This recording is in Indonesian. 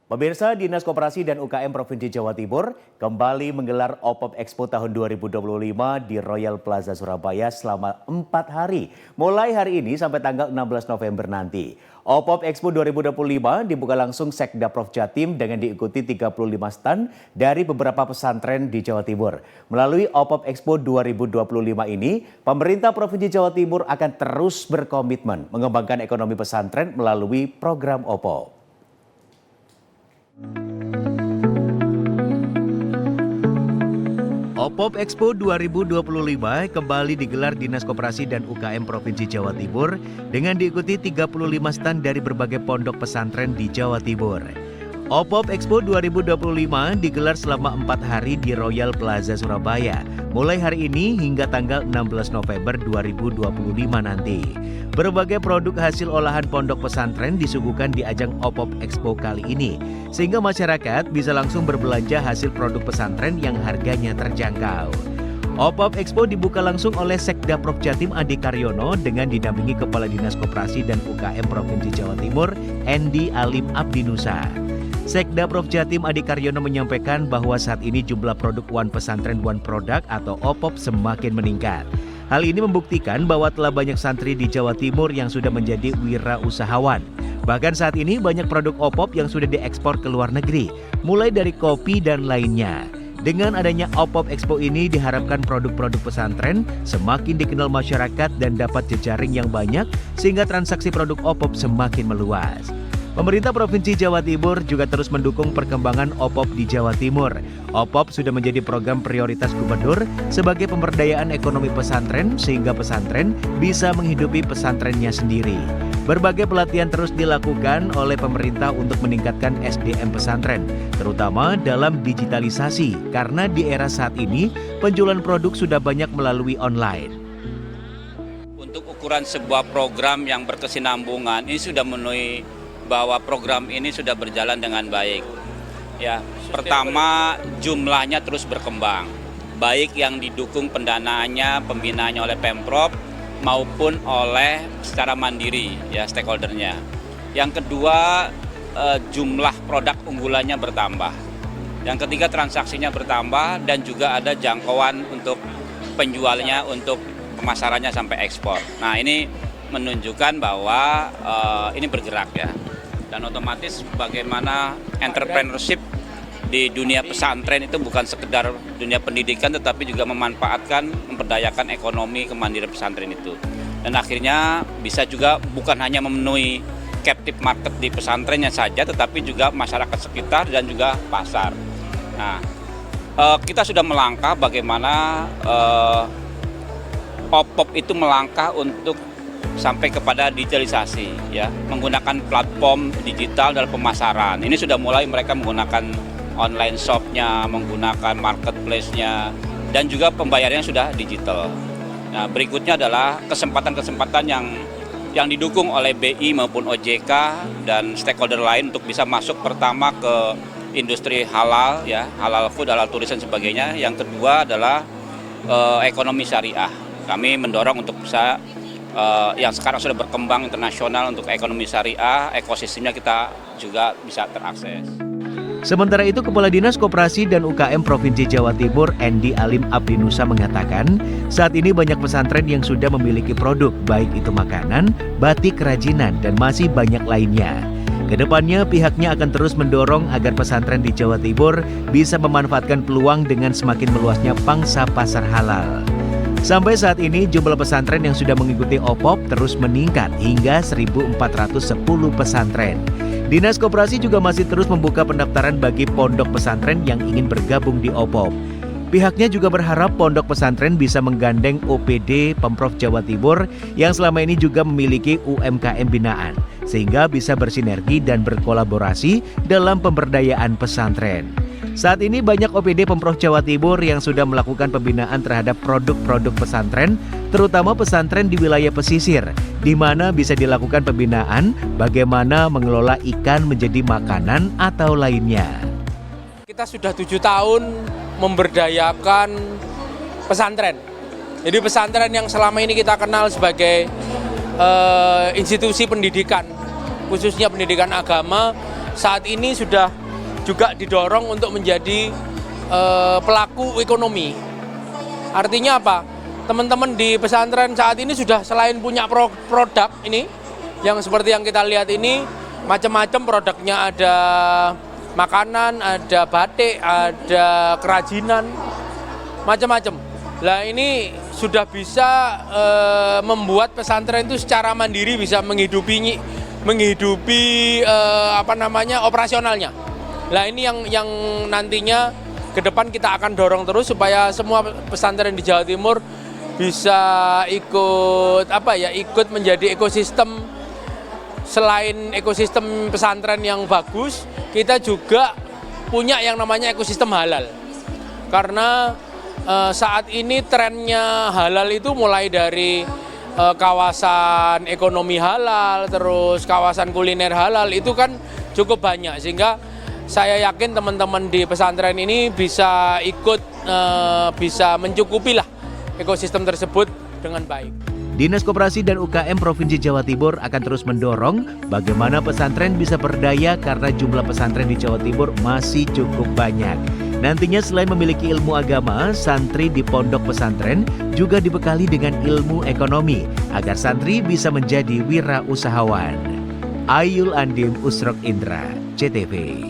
Pemirsa, Dinas Koperasi dan UKM Provinsi Jawa Timur kembali menggelar OPOP Expo tahun 2025 di Royal Plaza Surabaya selama 4 hari, mulai hari ini sampai tanggal 16 November nanti. OPOP Expo 2025 dibuka langsung Sekda Prof Jatim dengan diikuti 35 stand dari beberapa pesantren di Jawa Timur. Melalui OPOP Expo 2025 ini, pemerintah Provinsi Jawa Timur akan terus berkomitmen mengembangkan ekonomi pesantren melalui program OPOP. OPOP Expo 2025 kembali digelar Dinas Koperasi dan UKM Provinsi Jawa Timur dengan diikuti 35 stand dari berbagai pondok pesantren di Jawa Timur. OPOP Expo 2025 digelar selama 4 hari di Royal Plaza Surabaya, mulai hari ini hingga tanggal 16 November 2025 nanti. Berbagai produk hasil olahan pondok pesantren disuguhkan di ajang OPOP Expo kali ini, sehingga masyarakat bisa langsung berbelanja hasil produk pesantren yang harganya terjangkau. OPOP Expo dibuka langsung oleh Sekda Prof Jatim Adi Karyono dengan didampingi Kepala Dinas Koperasi dan UKM Provinsi Jawa Timur, Endi Alim Abdinusa. Sekda Prof Jatim Adi Karyono menyampaikan bahwa saat ini jumlah produk One Pesantren One Product atau OPOP semakin meningkat. Hal ini membuktikan bahwa telah banyak santri di Jawa Timur yang sudah menjadi wirausahawan. Bahkan saat ini banyak produk OPOP yang sudah diekspor ke luar negeri, mulai dari kopi dan lainnya. Dengan adanya OPOP Expo ini diharapkan produk-produk pesantren semakin dikenal masyarakat dan dapat jejaring yang banyak sehingga transaksi produk OPOP semakin meluas. Pemerintah Provinsi Jawa Timur juga terus mendukung perkembangan OPOP di Jawa Timur. OPOP sudah menjadi program prioritas gubernur sebagai pemberdayaan ekonomi pesantren sehingga pesantren bisa menghidupi pesantrennya sendiri. Berbagai pelatihan terus dilakukan oleh pemerintah untuk meningkatkan SDM pesantren, terutama dalam digitalisasi karena di era saat ini penjualan produk sudah banyak melalui online. Untuk ukuran sebuah program yang berkesinambungan ini sudah memenuhi bahwa program ini sudah berjalan dengan baik. Ya, pertama jumlahnya terus berkembang, baik yang didukung pendanaannya, pembinaannya oleh Pemprov maupun oleh secara mandiri ya stakeholdernya. Yang kedua jumlah produk unggulannya bertambah. Yang ketiga transaksinya bertambah dan juga ada jangkauan untuk penjualnya, untuk pemasarannya sampai ekspor. Nah ini menunjukkan bahwa ini bergerak ya. Dan otomatis bagaimana entrepreneurship di dunia pesantren itu bukan sekedar dunia pendidikan tetapi juga memanfaatkan, memperdayakan ekonomi kemandirian pesantren itu. Dan akhirnya bisa juga bukan hanya memenuhi captive market di pesantrennya saja tetapi juga masyarakat sekitar dan juga pasar. Nah, kita sudah melangkah bagaimana OPOP itu melangkah untuk sampai kepada digitalisasi ya, menggunakan platform digital dalam pemasaran. Ini sudah mulai mereka menggunakan online shop-nya, menggunakan marketplace-nya dan juga pembayarannya sudah digital. Nah, berikutnya adalah kesempatan-kesempatan yang didukung oleh BI maupun OJK dan stakeholder lain untuk bisa masuk pertama ke industri halal ya, halal food, halal tourism dan sebagainya. Yang kedua adalah ekonomi syariah. Kami mendorong untuk bisa yang sekarang sudah berkembang internasional untuk ekonomi syariah, ekosistemnya kita juga bisa terakses. Sementara itu, Kepala Dinas Koperasi dan UKM Provinsi Jawa Timur, Endi Alim Abdinusa mengatakan, saat ini banyak pesantren yang sudah memiliki produk, baik itu makanan, batik, kerajinan, dan masih banyak lainnya. Kedepannya, pihaknya akan terus mendorong agar pesantren di Jawa Timur bisa memanfaatkan peluang dengan semakin meluasnya pangsa pasar halal. Sampai saat ini jumlah pesantren yang sudah mengikuti OPOP terus meningkat hingga 1.410 pesantren. Dinas Koperasi juga masih terus membuka pendaftaran bagi pondok pesantren yang ingin bergabung di OPOP. Pihaknya juga berharap pondok pesantren bisa menggandeng OPD Pemprov Jawa Timur yang selama ini juga memiliki UMKM binaan, sehingga bisa bersinergi dan berkolaborasi dalam pemberdayaan pesantren. Saat ini banyak OPD Pemprov Jawa Timur yang sudah melakukan pembinaan terhadap produk-produk pesantren, terutama pesantren di wilayah pesisir, di mana bisa dilakukan pembinaan bagaimana mengelola ikan menjadi makanan atau lainnya. Kita sudah 7 tahun memberdayakan pesantren. Jadi pesantren yang selama ini kita kenal sebagai institusi pendidikan, khususnya pendidikan agama, saat ini sudah juga didorong untuk menjadi pelaku ekonomi. Artinya apa? Teman-teman di pesantren saat ini sudah selain punya produk ini, yang seperti yang kita lihat ini, macam-macam produknya, ada makanan, ada batik, ada kerajinan, macam-macam. Lah ini sudah bisa membuat pesantren itu secara mandiri bisa menghidupi operasionalnya. Lah ini yang nantinya ke depan kita akan dorong terus supaya semua pesantren di Jawa Timur bisa ikut menjadi ekosistem. Selain ekosistem pesantren yang bagus, kita juga punya yang namanya ekosistem halal. Karena saat ini trennya halal itu mulai dari kawasan ekonomi halal, terus kawasan kuliner halal, itu kan cukup banyak. Sehingga saya yakin teman-teman di pesantren ini bisa ikut, bisa mencukupi lah ekosistem tersebut dengan baik. Dinas Koperasi dan UKM Provinsi Jawa Timur akan terus mendorong bagaimana pesantren bisa berdaya karena jumlah pesantren di Jawa Timur masih cukup banyak. Nantinya selain memiliki ilmu agama, santri di pondok pesantren juga dibekali dengan ilmu ekonomi agar santri bisa menjadi wirausahawan. Ayul Andim Usrok Indra, CTV.